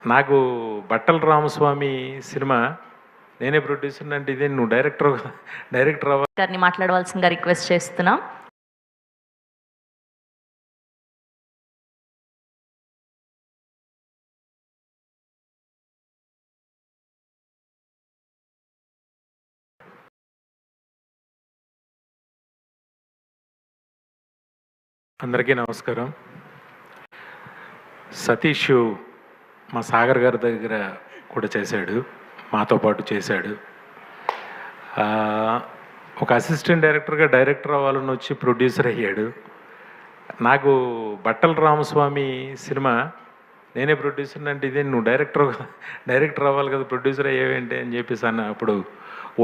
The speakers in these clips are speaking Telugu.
నాకు 'బట్టల రామస్వామి' సినిమా నేనే ప్రొడ్యూసర్‌ని అంటే ఇదేంటి నువ్వు డైరెక్టర్ గారిని మాట్లాడవలసిందిగా రిక్వెస్ట్ చేస్తున్నాం. అందరికీ నమస్కారం. సతీష్ మా సాగర్ గారి దగ్గర కూడా చేశాడు, మాతో పాటు చేశాడు. ఒక అసిస్టెంట్ డైరెక్టర్గా డైరెక్టర్ అవ్వాలని వచ్చి ప్రొడ్యూసర్ అయ్యాడు. నాకు 'బట్టల రామస్వామి' సినిమా నేనే ప్రొడ్యూసర్‌ని అంటే ఇదేంటి నువ్వు డైరెక్టర్ అవ్వాలి కదా, ప్రొడ్యూసర్ అయ్యావేంటి అని చెప్పేసి అప్పుడు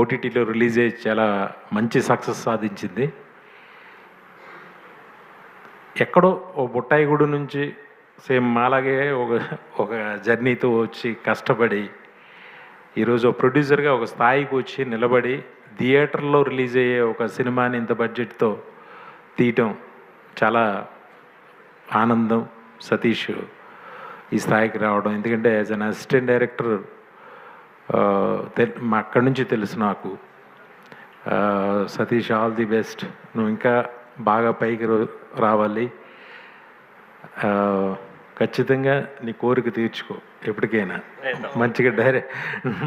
ఓటీటీలో రిలీజ్ అయ్యి చాలా మంచి సక్సెస్ సాధించింది. ఎక్కడో ఓ బుట్టాయిగూడు నుంచి సేమ్ మాలాగే ఒక జర్నీతో వచ్చి కష్టపడి ఈరోజు ప్రొడ్యూసర్గా ఒక స్థాయికి వచ్చి నిలబడి థియేటర్లో రిలీజ్ అయ్యే ఒక సినిమాని ఇంత బడ్జెట్తో తీయటం చాలా ఆనందం. సతీష్ ఈ స్థాయికి రావడం, ఎందుకంటే యాజ్ అన్ అసిస్టెంట్ డైరెక్టర్ మా అక్కడి నుంచి తెలుసు నాకు. సతీష్, ఆల్ ది బెస్ట్, నువ్వు ఇంకా బాగా పైకి రావాలి. ఖచ్చితంగా నీ కోరిక తీర్చుకో ఎప్పటికైనా.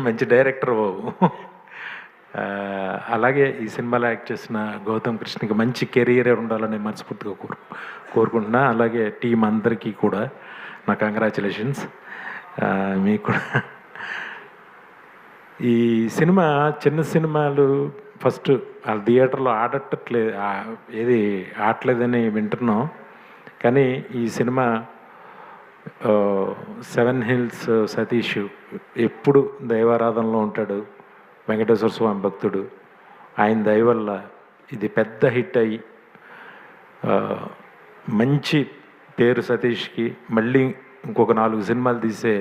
మంచి డైరెక్టర్ బాబు. అలాగే ఈ సినిమాలో యాక్ట్ చేసిన గౌతమ్ కృష్ణకి మంచి కెరీర్ ఉండాలని మనస్ఫూర్తిగా కోరుకుంటున్నా. అలాగే టీం అందరికీ కూడా నా కంగ్రాచులేషన్స్. మీకు కూడా ఈ సినిమా చిన్న సినిమాలు ఫస్ట్ వాళ్ళ థియేటర్లో ఆడట్లేదని వింటున్నాం. కానీ ఈ సినిమా 7 హిల్స్ సతీష్ ఎప్పుడు దైవారాధనలో ఉంటాడు, వెంకటేశ్వర స్వామి భక్తుడు. ఆయన దయ వల్ల ఇది పెద్ద హిట్ అయ్యి మంచి పేరు సతీష్కి. మళ్ళీ ఇంకొక 4 సినిమాలు తీసే